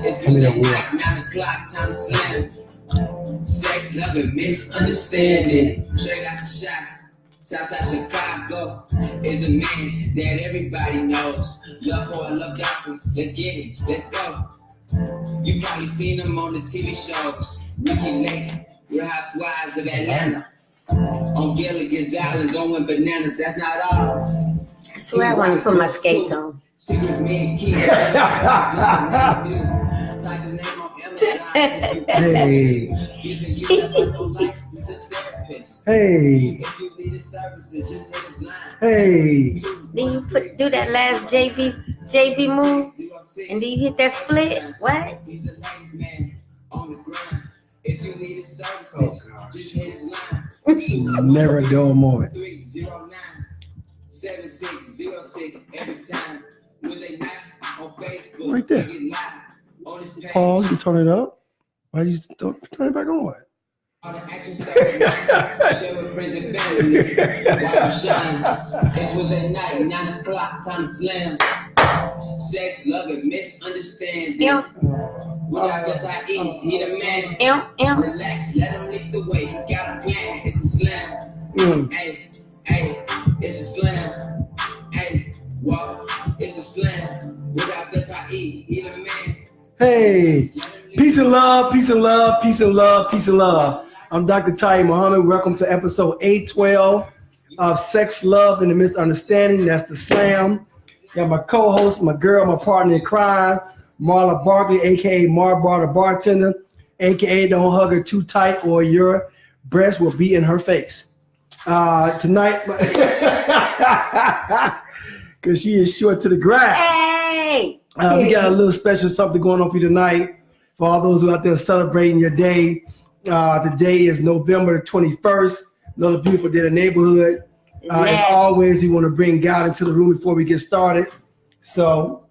Give me that wheel. 9 o'clock, time to slam. Sex, love, and misunderstanding. Straight out the shot. Southside Chicago is a man that everybody knows. Love boy, love doctor. Let's get it, let's go. You probably seen him on the TV shows. Ricky Lake, Real Housewives of Atlanta. On Gilligan's Island, going bananas. That's not all. I swear I want to put my skates on. Secrets me and Keith. Hey. Hey. Hey. Then you do that last JB move, and then you hit that split. What? Never a dull moment. Right there. Pause, you turn it up. Why did you turn it back on? It was at night, 9 o'clock, time to slam. Sex, love, and misunderstanding. Without the Tiy-E, he the man. Relax, let him lead the way. He got a plan. It's the slam. Hey, hey, it's the slam. Hey, whoa, it's the slam. Without the Tiy-E, he the man. Hey, peace and love, peace and love, peace and love, peace and love. I'm Dr. Tiy-E Muhammad. Welcome to episode 812 of Sex, Love, and the Misunderstanding. That's the slam. Got my co-host, my girl, my partner in crime, Marla Barkley, a.k.a. Marbar the bartender, a.k.a. don't hug her too tight or your breast will be in her face. Tonight, because she is short to the ground. Hey! We got a little special something going on for you tonight. For all those who are out there celebrating your day. Today is November 21st. Another beautiful day in the neighborhood. As always, we want to bring God into the room before we get started. So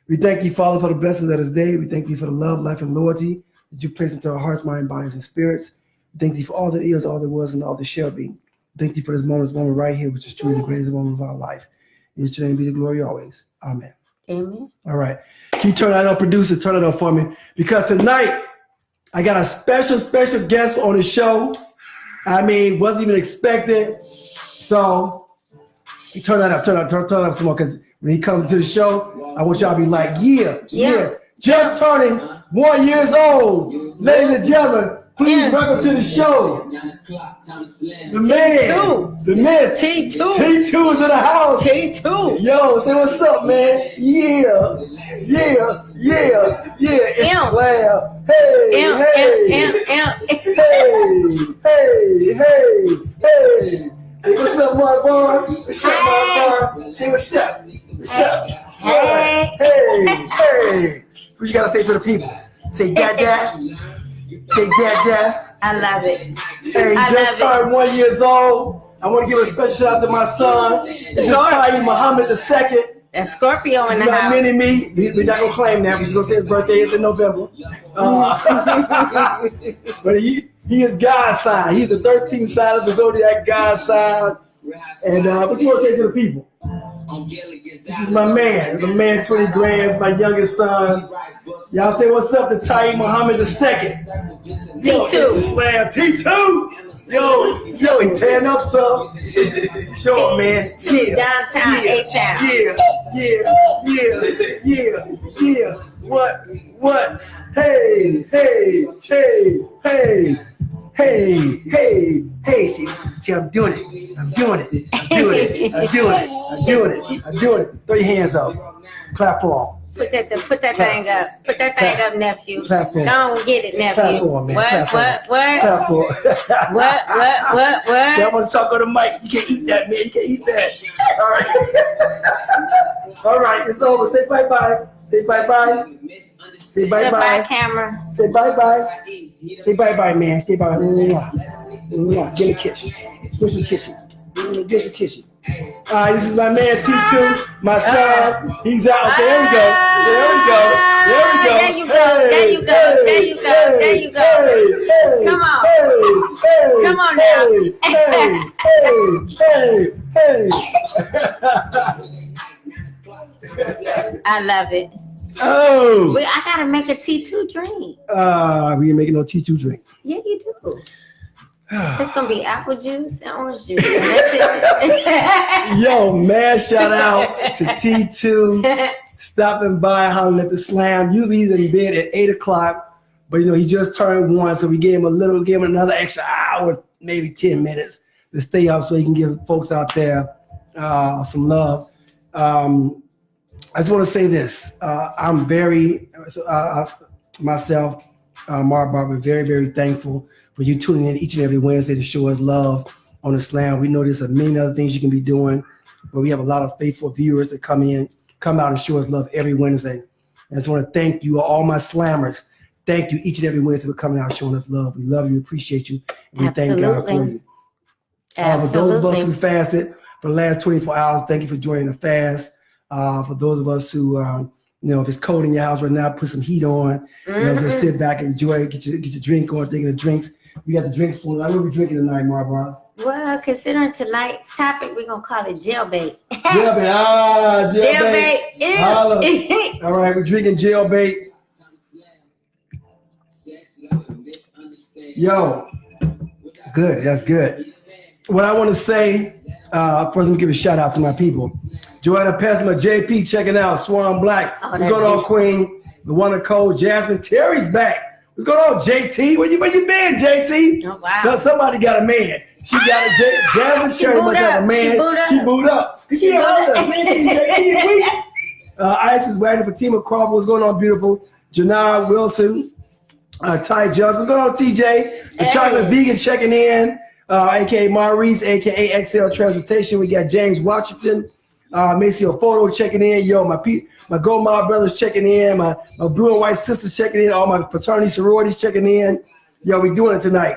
we thank you, Father, for the blessings of this day. We thank you for the love, life, and loyalty that you place into our hearts, minds, bodies, and spirits. We thank you for all that is, all that was, and all that shall be. Thank you for this moment right here, which is truly the greatest moment of our life. In your name be the glory always. Amen. Amen. All right. Can you turn that up, producer? Turn it up for me. Because tonight, I got a special guest on the show. I mean, wasn't even expected. So, turn that up, turn it up some more. Because when he comes to the show, I want y'all to be like, yeah. Just turning 1 year old. Ladies and gentlemen, please welcome to the show. The man. T2. T2 is in the house. T2. Yo, say what's up, man. Yeah. It's Slam. Hey. Hey, what's up, my boy? What's up, my boy? Say what's up. Hey. What you gotta say to the people? Say dad. Say dad. I love it. Hey, just turned 1 year old. I want to give a special shout out to my son. This is Tiy-E Muhammad II. That's Scorpio in the Not house. mini-me. We're not going to claim that. We're just going to say his birthday is in November. But he is God's sign. He's the 13th sign of the zodiac, God's sign. And what do you want to say to the people? This is my man. The man 20 grams, my youngest son. Y'all say what's up to Tiy-E Muhammad II. T2. Slam. T2. Yo, he tearing up stuff. Show him, man. Downtown, A-Town. Yeah. What? Hey. See, I'm doing it. Throw your hands up. Platform. Put that thing up. Put that thing up, nephew. Platform. Go on, get it, nephew. Platform, man. What? Platform. What? See, I want to talk on the mic. You can't eat that, man. You can't eat that. All right. It's over. Say bye-bye. Say bye-bye. Say bye-bye. Bye, camera. Say bye-bye. Say bye-bye, man. Say bye-bye. Give me a kiss. Give some kissing. This is my man T2, my son. He's out. There we go. There you go. Come on now. Hey. I love it. Oh. I gotta make a T2 drink. We ain't making no T2 drink. Yeah, you do. It's gonna be apple juice and orange juice. And that's it. Yo, man, shout out to T2 stopping by, hollering at the Slam. Usually he's in bed at 8 o'clock, but you know, he just turned 1, so we gave him another extra hour, maybe 10 minutes to stay up so he can give folks out there some love. I just want to say this. I'm myself, Mark Barber, very, very thankful for you tuning in each and every Wednesday to show us love on the Slam. We know there's a million other things you can be doing, but we have a lot of faithful viewers that come out and show us love every Wednesday. I just want to thank you, all my Slammers. Thank you each and every Wednesday for coming out and showing us love. We love you, appreciate you, and we thank God for you. For those of us who fasted for the last 24 hours, thank you for joining the fast. For those of us who, if it's cold in your house right now, put some heat on. Just sit back, enjoy it, get your drink on, thinking of drinks. We got the drinks for. I know we're drinking tonight, Marbar. Well, considering tonight's topic, we're gonna call it jailbait. Jailbait, jailbait. All right, we're drinking jailbait. Yo, good. That's good. What I want to say, first, let me give a shout out to my people. Joanna Pessima, JP checking out, Swan Black. What's going on, Queen? The one of Cole, Jasmine Terry's back. What's going on, JT? Where you been, JT? Oh, wow. So somebody got a man. She got a Jasmine Terry must have a man. She booed up. She Isis Wagner, Fatima Crawford. What's going on, beautiful? Janai Wilson, Ty Jones. What's going on, TJ? The Chocolate Vegan checking in. A.K.A. Maurice, A.K.A. XL Transportation. We got James Washington. Maceo Photo checking in. Yo, my Gold Mob brothers checking in. My blue and white sisters checking in. All my fraternity sororities checking in. Yo, we doing it tonight.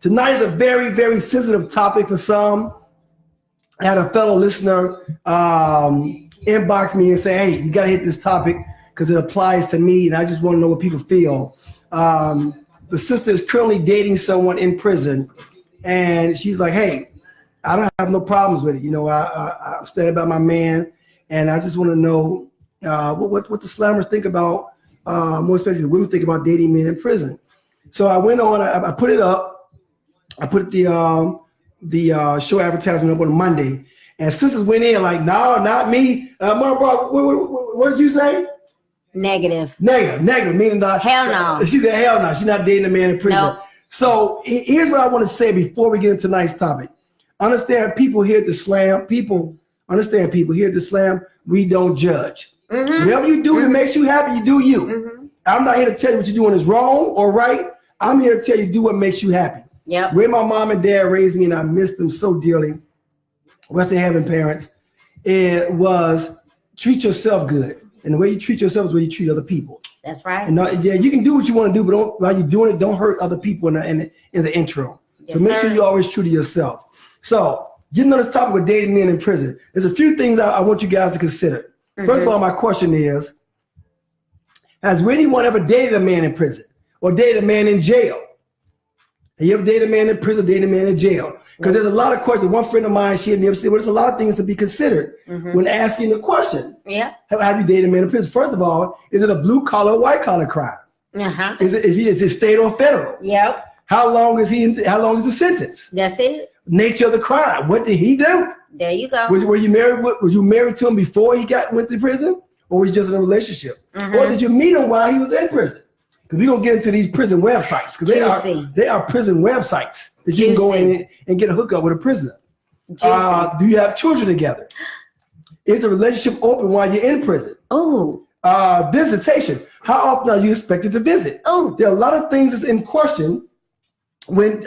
Tonight is a very, very sensitive topic for some. I had a fellow listener inbox me and say, hey, you got to hit this topic because it applies to me, and I just want to know what people feel. The sister is currently dating someone in prison, and she's like, hey, I don't have no problems with it. You know, I'm standing by my man, and I just want to know what the Slammers think about, more especially the women think about dating men in prison. So I went on, I put it up. I put the show advertisement up on Monday, and sisters went in like, no, not me. What did you say? Negative, meaning that hell no. She said hell no. She's not dating a man in prison. Nope. So here's what I want to say before we get into tonight's topic. Understand, people here at the Slam. Here at the Slam, we don't judge. Mm-hmm. Whatever you do that makes you happy, you do you. Mm-hmm. I'm not here to tell you what you're doing is wrong or right. I'm here to tell you do what makes you happy. Yep. Where my mom and dad raised me, and I miss them so dearly. Rest in heaven, parents. It was treat yourself good, and the way you treat yourself is the way you treat other people. That's right. And you can do what you want to do, but while you're doing it, don't hurt other people in the intro. Yes, so make sure you're always true to yourself. So getting on this topic of dating men in prison, there's a few things I want you guys to consider. Mm-hmm. First of all, my question is, has anyone ever dated a man in prison or dated a man in jail? Have you ever dated a man in prison, dated a man in jail? Because there's a lot of questions. One friend of mine, she had me upstairs, there's a lot of things to be considered when asking the question. Yeah. Have you dated a man in prison? First of all, is it a blue collar or white collar crime? Uh-huh. Is it state or federal? Yep. How long is the sentence? That's it. Nature of the crime. What did he do? There you go. Were you married to him before he went to prison? Or were you just in a relationship? Mm-hmm. Or did you meet him while he was in prison? Because we're going to get into these prison websites. Because they are prison websites that you can go in and get a hookup with a prisoner. Do you have children together? Is the relationship open while you're in prison? Oh. Visitation. How often are you expected to visit? Oh. There are a lot of things that's in question when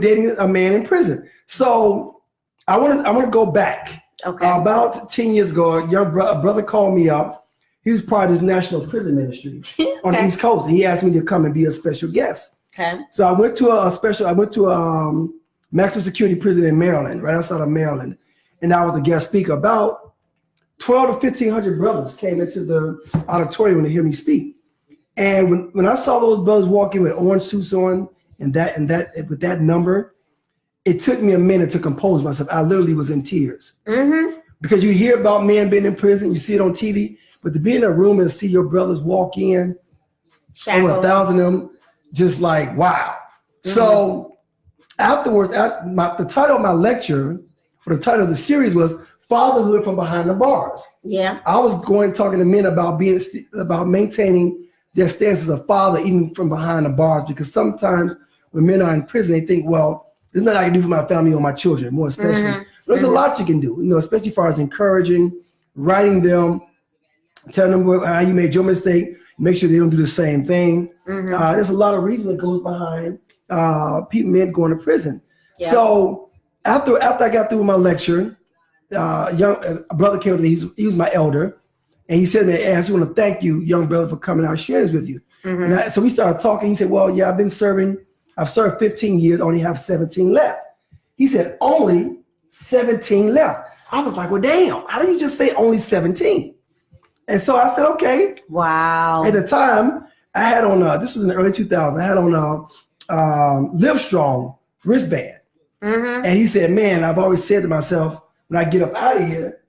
dating a man in prison. So I want to go back. Okay. About 10 years ago, a young brother called me up. He was part of this national prison ministry on the East Coast. And he asked me to come and be a special guest. Okay. So I went to maximum security prison in Maryland, right outside of Maryland. And I was a guest speaker. About 12 to 1,500 brothers came into the auditorium to hear me speak. And when I saw those brothers walking with orange suits on and with that number, it took me a minute to compose myself. I literally was in tears. Mm-hmm. Because you hear about men being in prison, you see it on TV, But to be in a room and see your brothers walk in, over 1,000 of them, just like, wow. So afterwards, the title of my lecture, or the title of the series was Fatherhood from Behind the Bars. Yeah. I was talking to men about maintaining their stance as a father even from behind the bars, because sometimes when men are in prison, they think, well, there's nothing I can do for my family or my children, more especially. There's a lot you can do, especially as far as encouraging, writing them, telling them how you made your mistake, make sure they don't do the same thing. There's a lot of reason that goes behind men going to prison. Yep. So after I got through with my lecture, a brother came to me. He was my elder, and he said to me, "I just want to thank you, young brother, for coming out and sharing this with you." So we started talking. He said, "Well, yeah, I've served 15 years, only have 17 left." He said, "Only 17 left." I was like, "Well, damn, how did you just say only 17? And so I said, "Okay." Wow. At the time, I had on, this was in the early 2000s, I had on Live Strong wristband. And he said, "Man, I've always said to myself, when I get up out of here,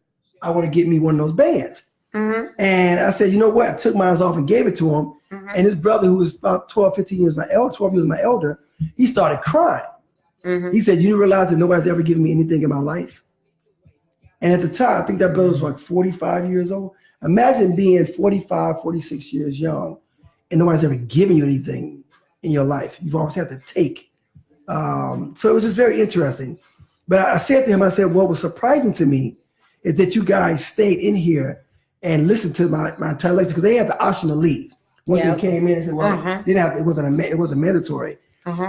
I want to get me one of those bands." And I said, "You know what?" I took mine off and gave it to him. And his brother, who was about 12 years my elder, he started crying. He said, "You realize that nobody's ever given me anything in my life?" And at the time, I think that brother was like 45 years old. Imagine being 45, 46 years young, and nobody's ever given you anything in your life. You've always had to take. So it was just very interesting. But I said to him, I said, "What was surprising to me is that you guys stayed in here and listened to my entire lecture, because they had the option to leave." Once they came in and said, "Well, they didn't have to, it wasn't mandatory."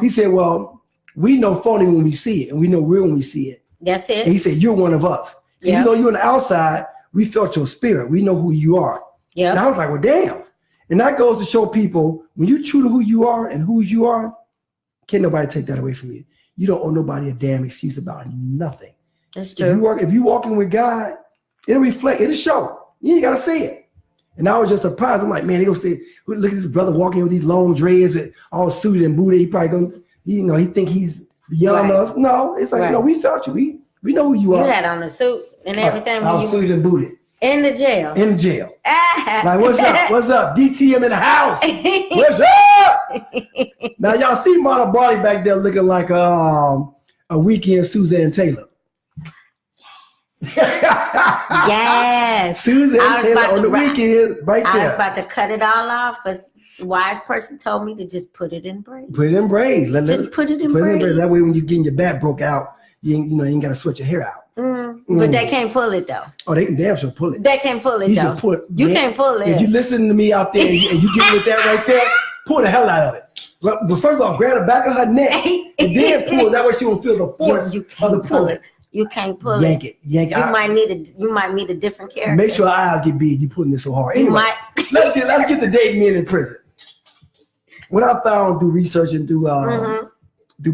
He said, "Well, we know phony when we see it, and we know real when we see it." That's it. And he said, "You're one of us. So even though you're on the outside, we felt your spirit. We know who you are." And I was like, "Well, damn." And that goes to show people, when you're true to who you are and who you are, can't nobody take that away from you. You don't owe nobody a damn excuse about nothing. That's true. If you're walking with God, it'll reflect, it'll show. You ain't got to say it. And I was just surprised. I'm like, man, they gonna say, look at this brother walking with these long dreads, with all suited and booted. He probably gonna, he think he's beyond us. No, it's like, no, we felt you. We know who you are. You had on the suit and everything. I was suited and booted. In the jail. In jail. Like, what's up? What's up? DTM in the house. What's up? Now, y'all see Marla Barley back there looking like a weekend Suzanne Taylor. Yes. Suzanne Taylor on the weekend, right there. I was about to cut it all off, but a wise person told me to just put it in braids. Put it in braids. Just put it in braids. That way, when you're getting your back broke out, you ain't got to sweat your hair out. But they can't pull it though. Oh, they can damn sure pull it. They can't pull it though. You can't pull it. If you listen to me out there and you get with that right there, pull the hell out of it. But first of all, grab the back of her neck and then pull it. That way she won't feel the force of the pull. You can't pull yank it. Yank it. You might meet a different character. Make sure her eyes get big. You putting this so hard. Anyway, let's get the dating men in prison. What I found through research and through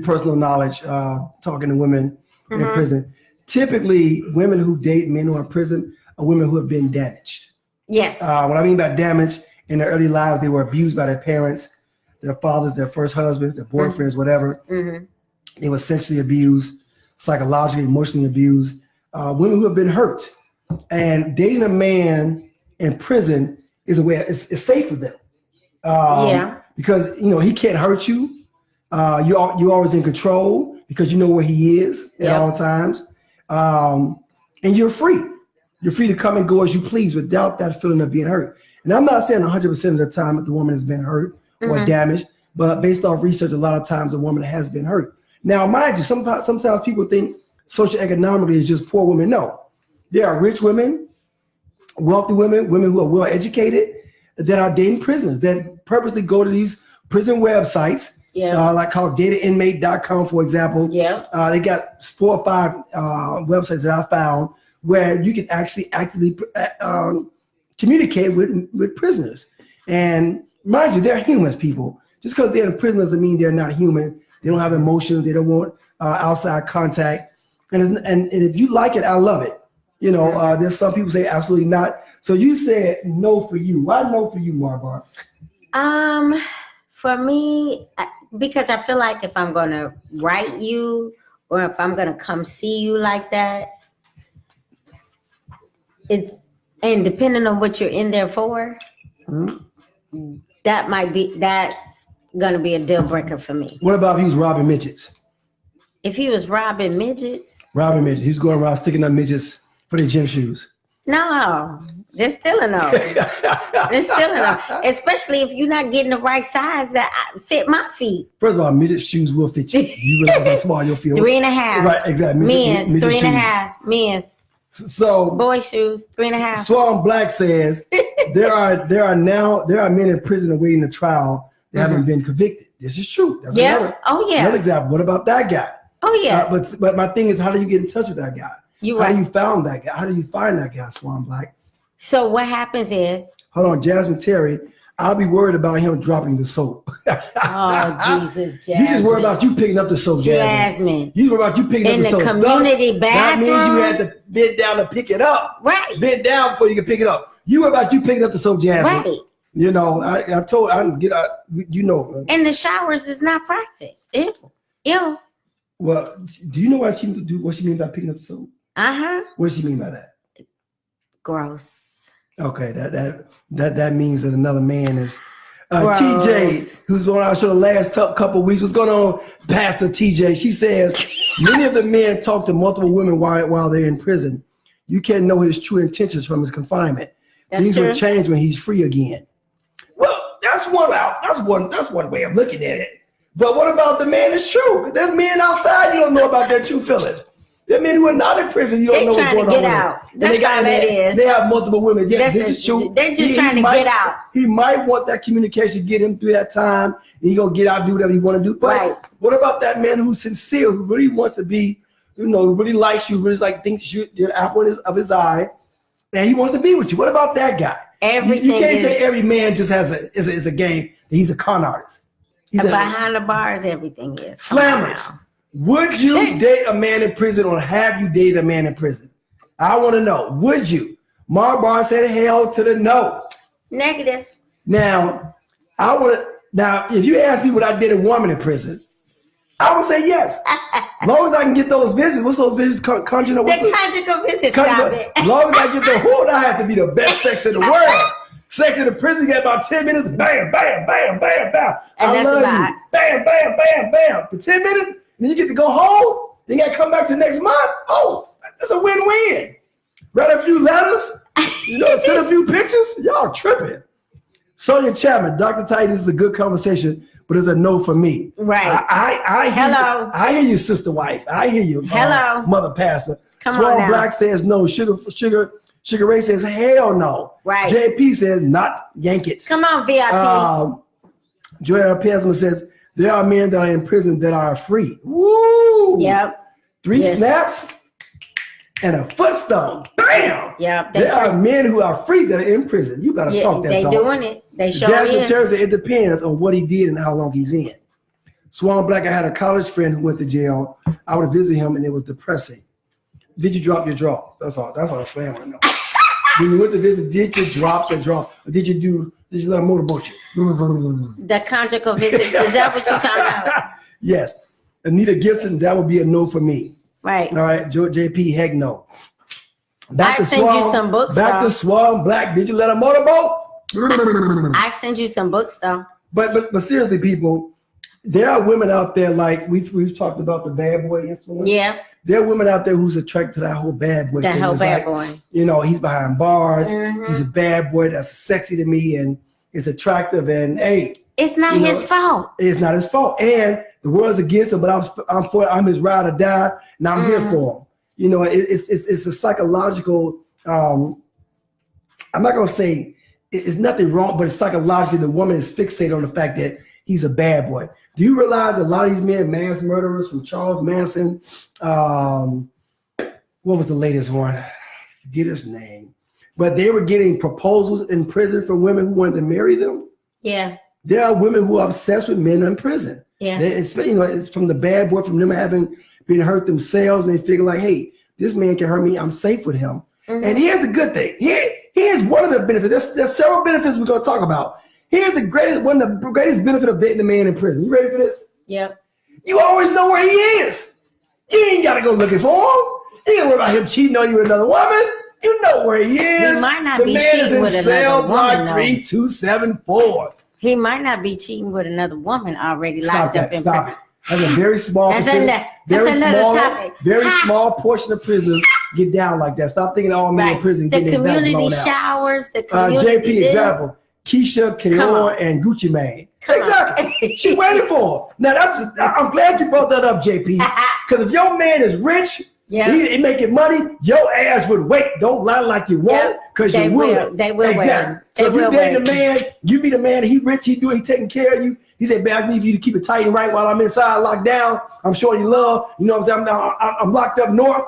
personal knowledge, talking to women in prison, typically women who date men who are in prison are women who have been damaged. Yes. What I mean by damage, in their early lives, they were abused by their parents, their fathers, their first husbands, their boyfriends, whatever. They were sexually abused, psychologically, emotionally abused. Women who have been hurt. And dating a man in prison is a way, it's safe for them. Because, he can't hurt you. You're always in control because you know where he is at all times. And you're free. You're free to come and go as you please without that feeling of being hurt. And I'm not saying 100% of the time that the woman has been hurt or damaged, but based off research, a lot of times the woman has been hurt. Now, mind you, sometimes people think socioeconomically is just poor women. No, there are rich women, wealthy women, women who are well educated that are dating prisoners that purposely go to these prison websites. Like called datainmate.com, for example. They got 4 or 5 websites that I found where you can actually actively communicate with prisoners. And mind you, they're humans, people. Just because they're in prison doesn't mean they're not human. They don't have emotions. They don't want outside contact. And if you like it, I love it. There's some people say absolutely not. So you said no for you. Why no for you, Marbar? For me, because I feel like if I'm going to write you or if I'm going to come see you like that, And depending on what you're in there for, that's gonna be a deal breaker for me. What about if he was robbing midgets? If he was robbing midgets, He was going around sticking up midgets for their gym shoes. no, there's still a no. There's still a no. Especially if you're not getting the right size that fit my feet. First of all, midget shoes will fit you. You realize how small you'll feel. 3.5. Right, exactly. Men's, midget 3.5. Men's. So boy shoes, 3.5. Swan Black says there are men in prison awaiting a trial that haven't been convicted. This is true. That's another example. What about that guy? Oh yeah. But my thing is, how do you get in touch with that guy? How do you find that guy? How do you find that guy, Swan Black? So what happens is, hold on, Jasmine Terry. I'll be worried about him dropping the soap. Oh Jesus, Jasmine. You just worry about you picking up the soap, Jasmine. You worry about you picking up the soap. In the community bathroom. That means you had to bend down to pick it up. Right. Bend down before you can pick it up. You worry about you picking up the soap, Jasmine. Right. You know, I can get out. You know. And the showers is not private. Ew. Well, do you know what she means by picking up the soap? What does she mean by that? Gross. Okay, that means that another man is TJ, who's been on our show the last couple of weeks. What's going on, Pastor TJ? She says many of the men talk to multiple women while they're in prison. You can't know his true intentions from his confinement. Things will change when he's free again. Well, that's one way of looking at it. But what about the man that's true? There's men outside you don't know about their true feelings. There are men who are not in prison. You don't know what's going on. They're trying to get out. That's all that is. They have multiple women. Yeah, this is true. They're just trying to get out. He might want that communication, get him through that time. And he's going to get out, do whatever he want to do. But what about that man who's sincere, who really wants to be, who really likes you, really thinks you're the apple of his eye, and he wants to be with you? What about that guy? You can't say every man just is a game. He's a con artist. Behind the bars, everything is. Slammers. Would you date a man in prison, or have you dated a man in prison? I want to know. Would you? Mark Barr said hell to the no. Negative. Now, if you ask me would I date a woman in prison, I would say yes. As long as I can get those visits. What's those visits? Conjugal visits. Stop it. As long as I get the whole, I have to be the best sex in the world. Sex in the prison, you got about 10 minutes. Bam, bam, bam, bam, bam. I love you. Bam, bam, bam, bam. For 10 minutes. Then you get to go home. Then you got to come back to next month. Oh, that's a win-win. Write a few letters. Send a few pictures. Y'all tripping. Sonia Chapman, Dr. Tiy, this is a good conversation, but it's a no for me. Right. I hear you, sister wife. I hear you. Hello. Mother pastor. Come Swan on now. Black says no. Sugar Ray says hell no. Right. JP says not yank it. Come on, VIP. Joanna Pesman says there are men that are in prison that are free. Woo! Yep. 3 snaps and a footstone. Bam! Yep. There are men who are free that are in prison. You better talk that talk. They doing it. They sure Jasmine is. Terry said it depends on what he did and how long he's in. Swan Black, I had a college friend who went to jail. I would visit him and it was depressing. Did you drop your draw? That's all Slam I know. When you went to visit, did you drop the draw? Or did you let a motorboat you? The conjugal visit. Is that what you're talking about? Yes. Anita Gibson, that would be a no for me. Right. All right. JP, heck no. I send you some books. Back to Swan Black. Did you let a motorboat? I send you some books though. But seriously, people, there are women out there like we've talked about the bad boy influence. Yeah. There are women out there who's attracted to that whole bad boy. That whole bad boy. He's behind bars. Mm-hmm. He's a bad boy that's sexy to me and is attractive. And hey, it's not his fault. It's not his fault. And the world's against him, but I'm his ride or die, and I'm here for him. It's a psychological. I'm not gonna say it's nothing wrong, but it's psychologically the woman is fixated on the fact that he's a bad boy. Do you realize a lot of these men, mass murderers from Charles Manson? What was the latest one? I forget his name. But they were getting proposals in prison for women who wanted to marry them. Yeah. There are women who are obsessed with men in prison. Yeah. It's from the bad boy, from them having been hurt themselves, and they figure like, hey, this man can hurt me. I'm safe with him. Mm-hmm. And here's the good thing. Here's one of the benefits. There's several benefits we're going to talk about. Here's one of the greatest benefit of dating a man in prison. You ready for this? Yep. You always know where he is. You ain't got to go looking for him. You ain't got to worry about him cheating on you with another woman. You know where he is. He might not the be man cheating is in with cell another block woman, though. 3274. He might not be cheating with another woman already Stop locked that. up in Stop prison. it. That's a very small That's percentage. another topic. Very small portion of prisoners get down like that. Stop thinking all men in prison The getting their back community blown out. showers, the community JP example. Keisha, Kayor, and Gucci Mane. Exactly. She waited for him. Now I'm glad you brought that up, JP. Because if your man is rich, he making money, your ass would wait. Don't lie like you won't, because you will. They will exactly. wait. So if you date a man, you meet a man, he rich, he taking care of you. He said, man, I need you to keep it tight and right while I'm inside locked down. I'm sure you love. You know what I'm saying? I'm locked up north.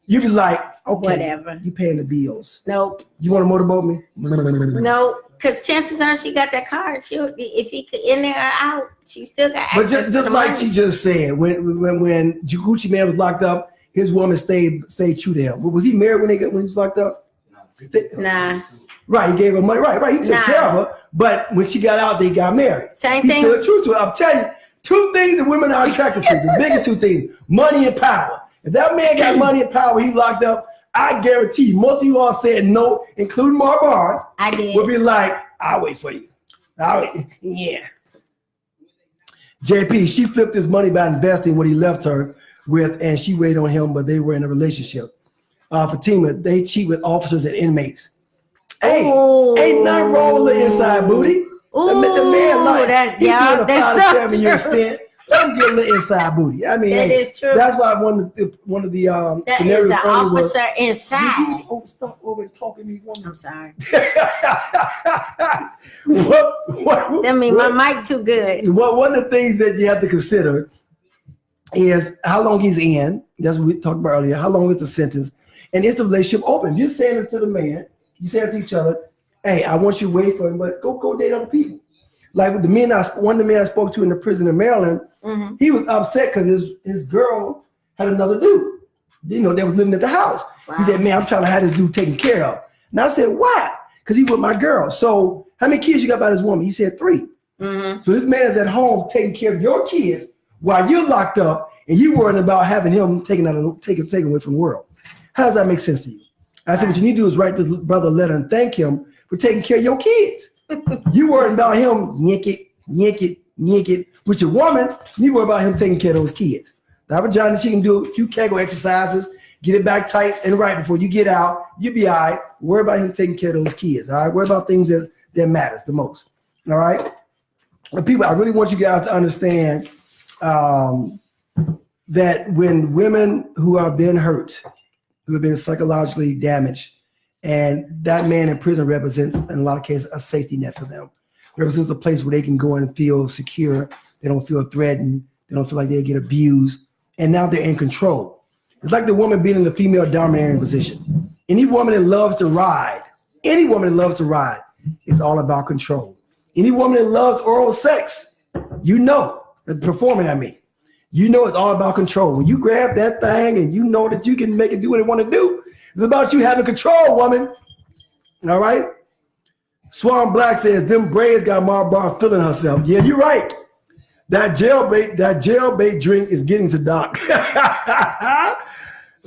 You be like, okay, whatever. You paying the bills. Nope. You want to motorboat me? No, because chances are she got that card. If he could in there or out, she still got access. But just like she just said, when Gucci Mane was locked up, his woman stayed true to him. Was he married when he was locked up? Nah. Right, he gave her money. Right, he took care of her. But when she got out, they got married. Same he thing. Stood true to her. I'm telling you, two things that women are attracted to. The biggest two things: money and power. If that man got money and power, he locked up. I guarantee you, most of you all said no, including Mar Barnes. I did. Would be like, I'll wait for you. Yeah. JP, she flipped his money by investing what he left her with, and she waited on him, but they were in a relationship. Fatima, they cheat with officers and inmates. Hey, ain't nothing wrong with the inside booty. Ooh, the man like he's doing a 5 to 7 year true. stint. Let him get a little inside booty. I mean, that is true. That's why one of the that scenarios is the officer was, inside. Stop over talking to me, woman. I'm sorry. That mean my mic too good. One of the things that you have to consider is how long he's in. That's what we talked about earlier. How long is the sentence? And is the relationship open? You're saying it to the man. You say it to each other. Hey, I want you to wait for him, but go date other people. Like with one of the men I spoke to in the prison in Maryland, he was upset because his girl had another dude. You know, they was living at the house. Wow. He said, man, I'm trying to have this dude taken care of. And I said, why? Because he with my girl. So how many kids you got by this woman? He said 3. So this man is at home taking care of your kids while you're locked up and you worrying about having him taken away from the world. How does that make sense to you? I said, what you need to do is write this brother a letter and thank him for taking care of your kids. You worried about him yank it with your woman. You worry about him taking care of those kids. That vagina, she can do a few Kegel exercises, get it back tight and right before you get out. You'll be all right. Worry about him taking care of those kids. All right. Worry about things that matters the most. All right. And people, I really want you guys to understand that when women who have been hurt, who have been psychologically damaged, and that man in prison represents, in a lot of cases, a safety net for them. Represents a place where they can go and feel secure. They don't feel threatened. They don't feel like they'll get abused. And now they're in control. It's like the woman being in the female dominating position. Any woman that loves to ride, it's all about control. Any woman that loves oral sex, performing at me, it's all about control. When you grab that thing and you know that you can make it do what it want to do, it's about you having control, woman. All right? Swan Black says, them braids got Marbar feeling herself. Yeah, you're right. That jailbait drink is getting to Doc.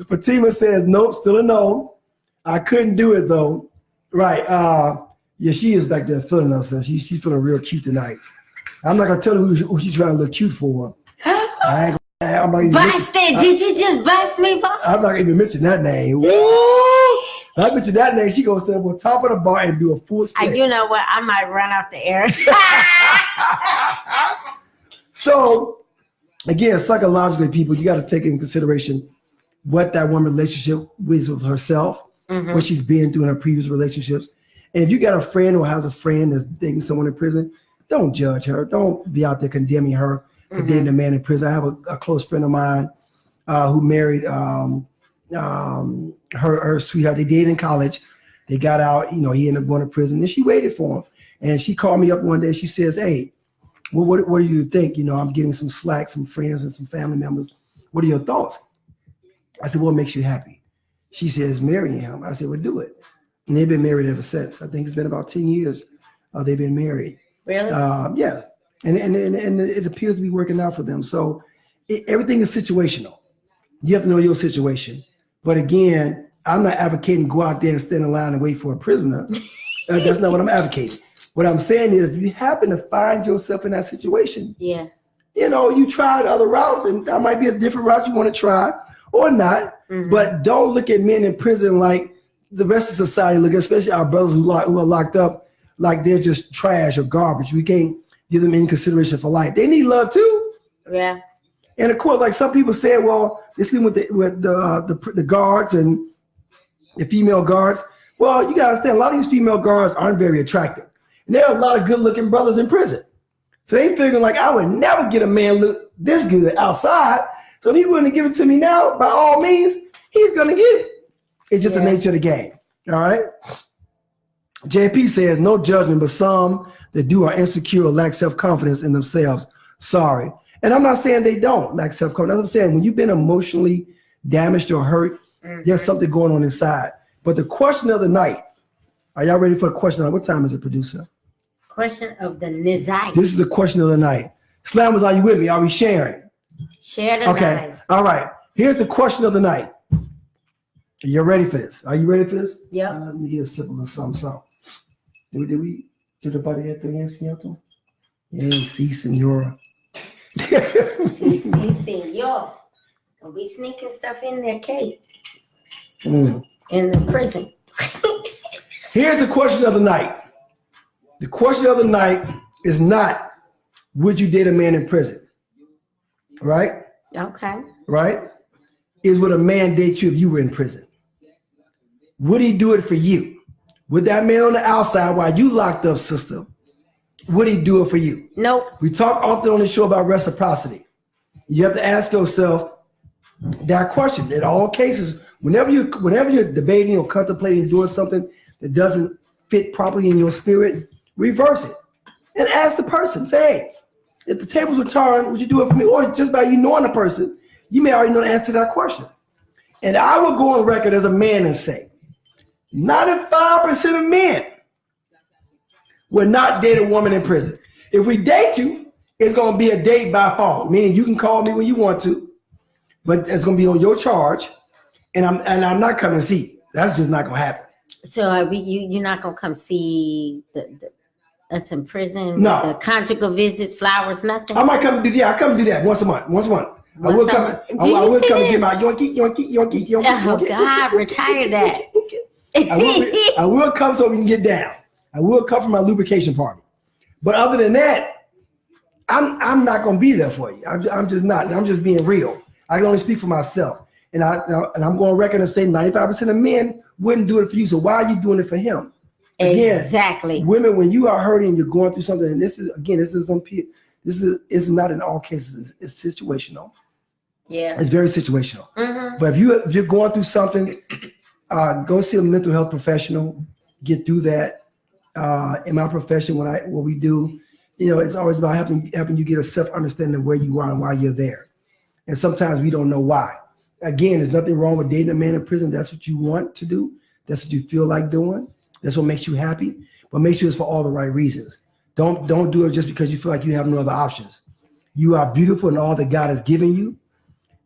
Fatima says, nope, still a no. I couldn't do it, though. Right. Yeah, she is back there feeling herself. She's feeling real cute tonight. I'm not going to tell her who she's trying to look cute for. I'm not even Busted! Did you just bust me, boss? I'm not even mention that name. Woo! I mention that name, she gonna stand up on top of the bar and do a full split. You know what? I might run off the air. So, again, psychologically, people, you got to take in consideration what that woman relationship is with herself, what she's been through in her previous relationships. And if you got a friend or has a friend that's dating someone in prison, don't judge her. Don't be out there condemning her for dating a man in prison. I have a close friend of mine who married her sweetheart. They dated in college. They got out, he ended up going to prison and she waited for him. And she called me up one day. She says, hey, well, what do you think? I'm getting some slack from friends and some family members. What are your thoughts? I said, what makes you happy? She says, marrying him. I said, well, do it. And they've been married ever since. I think it's been about 10 years they've been married. Really? Yeah. And it appears to be working out for them. So everything is situational. You have to know your situation. But again, I'm not advocating go out there and stand in line and wait for a prisoner. That's not what I'm advocating. What I'm saying is if you happen to find yourself in that situation, yeah, you know, you tried other routes and that might be a different route you want to try or not. But don't look at men in prison like the rest of society look, especially our brothers who are locked up, like they're just trash or garbage. We can't give them any consideration for life. They need love too. yeah. And of course, like some people say, well, they're sleeping with the guards and the female guards. Well, you gotta understand, a lot of these female guards aren't very attractive. And there are a lot of good-looking brothers in prison. So they figuring like, I would never get a man look this good outside. So if he wouldn't give it to me now, by all means, he's gonna get it. It's just the nature of the game. All right. JP says, no judgment, but some that do are insecure or lack self-confidence in themselves. Sorry. And I'm not saying they don't lack self-confidence. I'm saying when you've been emotionally damaged or hurt, there's something going on inside. But the question of the night, are y'all ready for the question? What time is it, producer? Question of the night. This is the question of the night. Slammers, are you with me? Are we sharing? Share the night. All right. Here's the question of the night. You're ready for this? Are you ready for this? Yep. Let me get a sip of something. Did we do the body at the end, Seattle? Yeah, see, senora. See, senor. Don't be sneaking stuff in there, Kate. In the prison. Here's the question of the night. The question of the night is not, would you date a man in prison? Right? Okay. Right? Is would a man date you if you were in prison? Would he do it for you? Would that man on the outside while you locked up, sister, would he do it for you? Nope. We talk often on the show about reciprocity. You have to ask yourself that question. In all cases, whenever you're debating or contemplating doing something that doesn't fit properly in your spirit, reverse it and ask the person, say, hey, if the tables were turned, would you do it for me? Or just by you knowing the person, you may already know the answer to that question. And I will go on record as a man and say, 95% of men will not date a woman in prison. If we date you, it's going to be a date by phone, meaning you can call me when you want to, but it's going to be on your charge, and I'm not coming to see you. That's just not going to happen. So you're not going to come see us in prison? No. The conjugal visits, flowers, nothing? I might come do that. I come do that once a month. I will come and get my yoinky. Oh, God, retire that. I will come so we can get down. I will come for my lubrication party. But other than that, I'm not going to be there for you. I'm just not. I'm just being real. I can only speak for myself. And I'm going on record and say 95% of men wouldn't do it for you. So why are you doing it for him? Again, exactly. Women, when you are hurting, you're going through something, and this is not in all cases. It's situational. Yeah, it's very situational. But if you're going through something, go see a mental health professional. Get through that. In my profession, what we do, it's always about helping you get a self-understanding of where you are and why you're there. And sometimes we don't know why. Again, there's nothing wrong with dating a man in prison. That's what you want to do. That's what you feel like doing. That's what makes you happy. But make sure it's for all the right reasons. Don't do it just because you feel like you have no other options. You are beautiful in all that God has given you.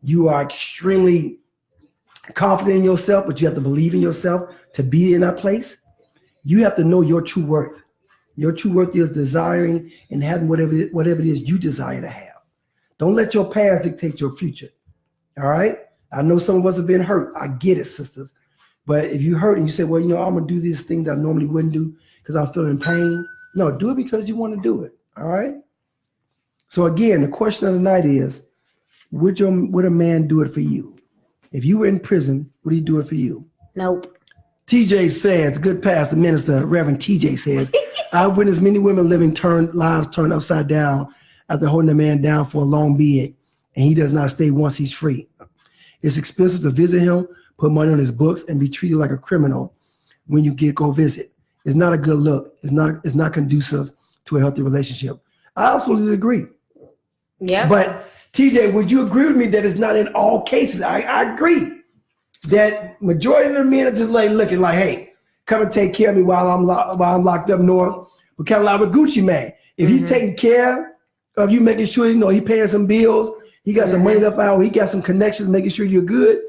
You are extremely confident in yourself, but you have to believe in yourself to be in that place. You have to know your true worth. Your true worth is desiring and having whatever it is you desire to have. Don't let your past dictate your future. All right? I know some of us have been hurt. I get it, sisters. But if you hurt and you say, well, I'm going to do this thing that I normally wouldn't do because I'm feeling pain. No, do it because you want to do it. All right? So again, the question of the night is, would a man do it for you? If you were in prison, would he do it for you? Nope. TJ says, good pastor minister, Reverend TJ says, I've witnessed many women living lives turned upside down after holding a man down for a long bid, and he does not stay once he's free. It's expensive to visit him, put money on his books, and be treated like a criminal when you go visit. It's not a good look. It's not conducive to a healthy relationship. I absolutely agree. Yeah. But TJ, would you agree with me that it's not in all cases? I agree that majority of the men are just looking like, hey, come and take care of me while I'm locked up north. We're kind of like with Gucci Mane. If he's taking care of you, making sure he paying some bills, he got some money left out, he got some connections, making sure you're good,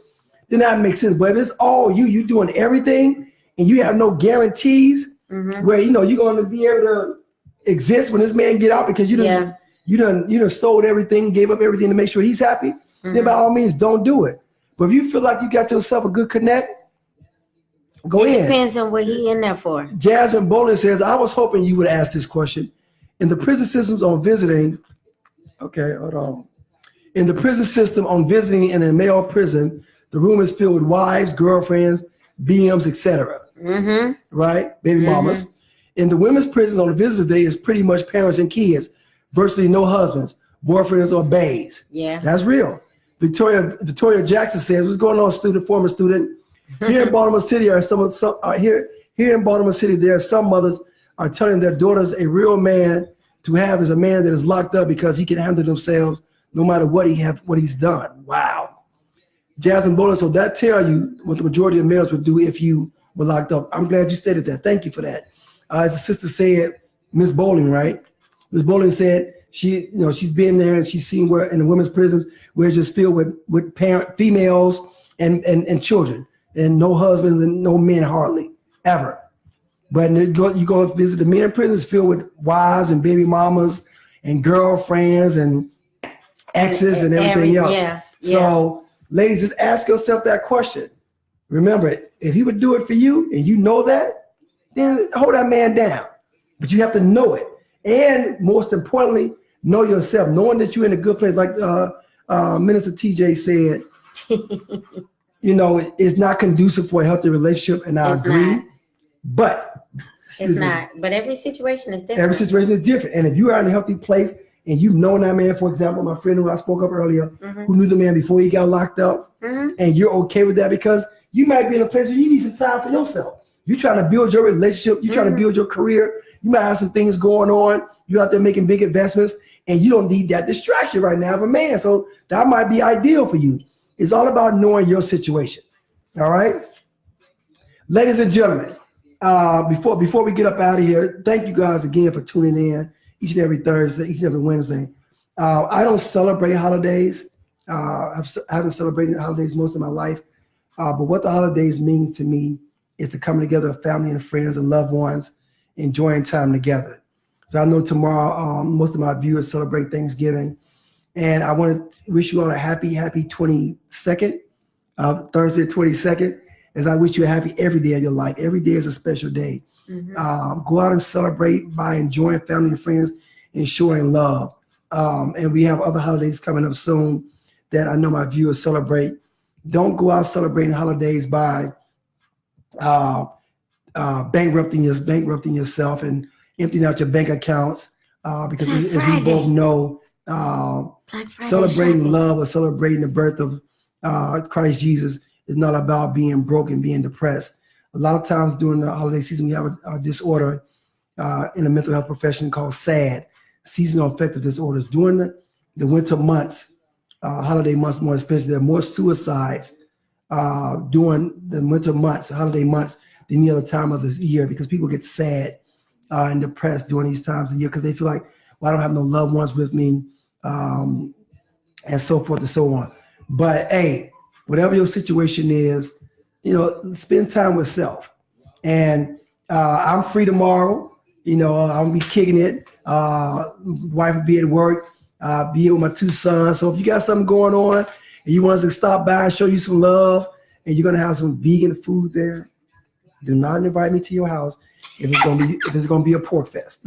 then that makes sense. But if it's all you doing everything, and you have no guarantees where you're going to be able to exist when this man get out because you done sold everything, gave up everything to make sure he's happy. Then by all means, don't do it. But if you feel like you got yourself a good connect, go in. It depends on what he in there for. Jasmine Bolin says, I was hoping you would ask this question. In the prison systems on visiting, okay, hold on. In the prison system on visiting in a male prison, the room is filled with wives, girlfriends, BMs, etc. Right? Baby mamas. In the women's prison on the visitor's day is pretty much parents and kids, virtually no husbands, boyfriends, or bays. Yeah. That's real. Victoria Jackson says, what's going on, former student? Here in Baltimore City here in Baltimore City, there are some mothers are telling their daughters a real man to have is a man that is locked up because he can handle themselves no matter what he's done. Wow. Jasmine Bowler, so that tell you what the majority of males would do if you were locked up. I'm glad you stated that. Thank you for that. As the sister said, Miss Bowling, right? Miss Bowling said she's been there and she's seen where in the women's prisons where it's just filled with females and children and no husbands and no men hardly ever. But you go visit the men prisons filled with wives and baby mamas and girlfriends and exes and everything else. Yeah. So ladies, just ask yourself that question. Remember, if he would do it for you and you know that, then hold that man down. But you have to know it. And most importantly, know yourself, knowing that you're in a good place. Like Minister TJ said, it's not conducive for a healthy relationship, and I agree. Not. But it's not. But every situation is different. Every situation is different. And if you are in a healthy place and you've known that man, for example, my friend who I spoke of earlier, who knew the man before he got locked up, and you're okay with that because you might be in a place where you need some time for yourself. You're trying to build your relationship. You're trying to build your career. You might have some things going on. You're out there making big investments, and you don't need that distraction right now of a man. So that might be ideal for you. It's all about knowing your situation. All right? Ladies and gentlemen, before we get up out of here, thank you guys again for tuning in each and every Thursday, each and every Wednesday. I don't celebrate holidays. I haven't celebrated holidays most of my life. But what the holidays mean to me is to come together with family and friends and loved ones, enjoying time together. So I know tomorrow most of my viewers celebrate Thanksgiving. And I want to wish you all a happy 22nd, Thursday 22nd, as I wish you a happy every day of your life. Every day is a special day. Go out and celebrate by enjoying family and friends and showing love. And we have other holidays coming up soon that I know my viewers celebrate. Don't go out celebrating holidays by bankrupting yourself and emptying out your bank accounts because as we both know, celebrating love or celebrating the birth of Christ Jesus is not about being broken, being depressed. A lot of times during the holiday season, we have a disorder in the mental health profession called SAD, seasonal affective disorders. During the winter months, holiday months more especially, there are more suicides during the winter months, holiday months, than any other time of the year because people get sad and depressed during these times of the year because they feel like, well, I don't have no loved ones with me, and so forth and so on. But hey, whatever your situation is, spend time with self. And I'm free tomorrow. I'll be kicking it. Wife will be at work. Be here with my two sons. So if you got something going on and you want us to stop by and show you some love, and you're gonna have some vegan food there, do not invite me to your house if it's gonna be a pork fest.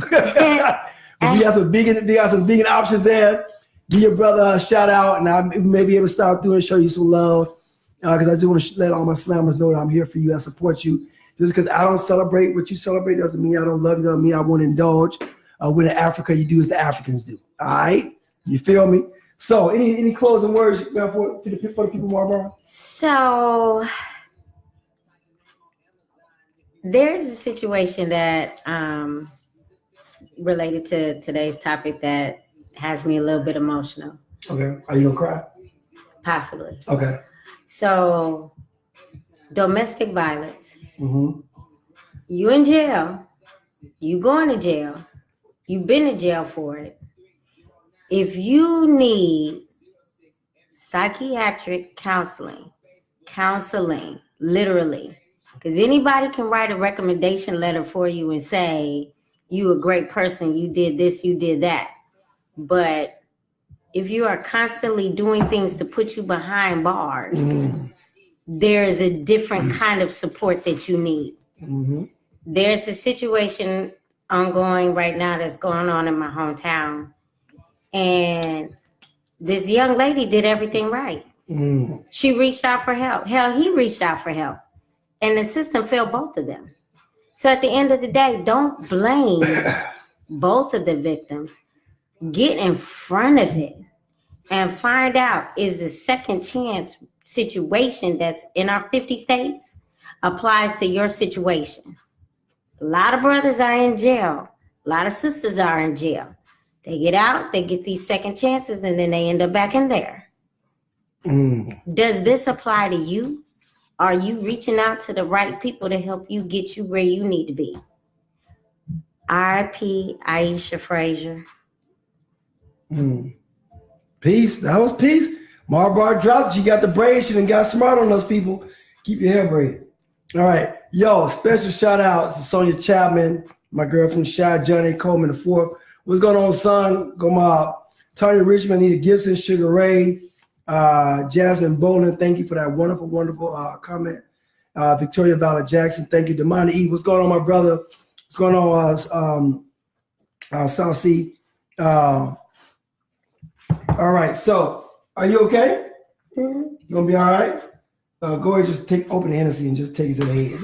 If you got some vegan options there, give your brother a shout out, and I may be able to start through and show you some love. Because I just want to let all my slammers know that I'm here for you. I support you. Just because I don't celebrate what you celebrate doesn't mean I don't love you. Doesn't mean I won't indulge. When in Africa, you do as the Africans do. All right? You feel me? So any closing words for the people, Marlboro? So there's a situation that related to today's topic that has me a little bit emotional. Okay. Are you going to cry? Possibly. Okay. So, domestic violence. You in jail. You going to jail. You've been in jail for it. If you need psychiatric counseling, counseling, literally. Because anybody can write a recommendation letter for you and say, you a great person, you did this, you did that. But if you are constantly doing things to put you behind bars, there is a different kind of support that you need. There's a situation ongoing right now that's going on in my hometown. And this young lady did everything right. She reached out for help. Hell, he reached out for help. And the system failed both of them. So at the end of the day, don't blame both of the victims. Get in front of it and find out, is the second chance situation that's in our 50 states applies to your situation. A lot of brothers are in jail. A lot of sisters are in jail. They get out, they get these second chances, and then they end up back in there. Does this apply to you? Are you reaching out to the right people to help you get you where you need to be? R.I.P. Aisha Frazier. Peace. That was peace. Marbar dropped. She got the braid. She done got smart on those people. Keep your hair braided. All right. Yo, special shout out to Sonia Chapman, my girl from Shy, Johnny Coleman the fourth. What's going on, son? Go mob. Tanya Richmond, Anita Gibson, Sugar Ray, Jasmine Bolin. Thank you for that wonderful, wonderful comment. Victoria Valor Jackson. Thank you. Demani E. What's going on, my brother? What's going on, South Sea? All right, so are you okay? You gonna be all right? Go ahead, just open the Hennessy and just take it to the head.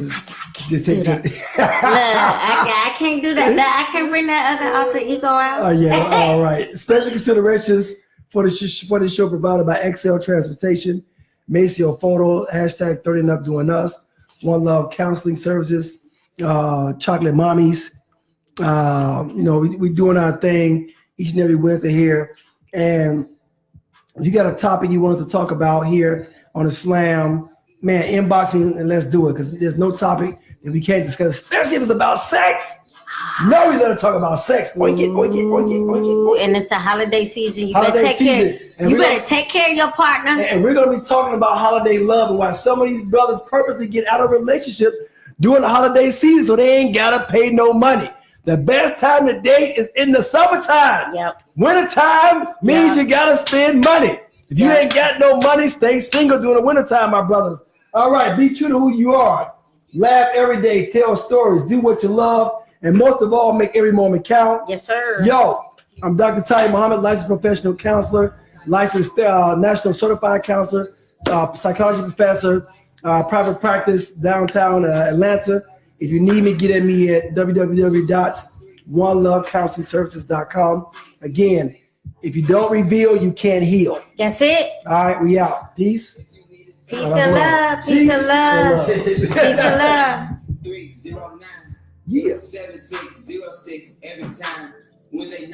Just take it. Look, I can't do that. I can't bring that other alter ego out. Oh yeah, all right. Special considerations for the show provided by XL Transportation, Maceo Photo, hashtag 30 and Up Doing Us, One Love Counseling Services, Chocolate Mommies. We doing our thing each and every Wednesday here. And if you got a topic you wanted to talk about here on the S.L.A.M, man, inbox me and let's do it, because there's no topic that we can't discuss, especially if it's about sex. No, we let her talk about sex. Oink it. And it's the holiday season. You better take care of your partner. And we're going to be talking about holiday love and why some of these brothers purposely get out of relationships during the holiday season so they ain't got to pay no money. The best time to date is in the summertime. Yep. Wintertime means you got to spend money. If you ain't got no money, stay single during the wintertime, my brothers. All right, be true to who you are. Laugh every day, tell stories, do what you love, and most of all, make every moment count. Yes, sir. Yo, I'm Dr. Tiy-E Muhammad, licensed professional counselor, licensed national certified counselor, psychology professor, private practice downtown Atlanta. If you need me, get at me at www.onelovecounselingservices.com. Again, if you don't reveal, you can't heal. That's it. All right, we out. Peace. Peace and love. Peace and love. Peace and love. 309 Yeah. 7606 every time when they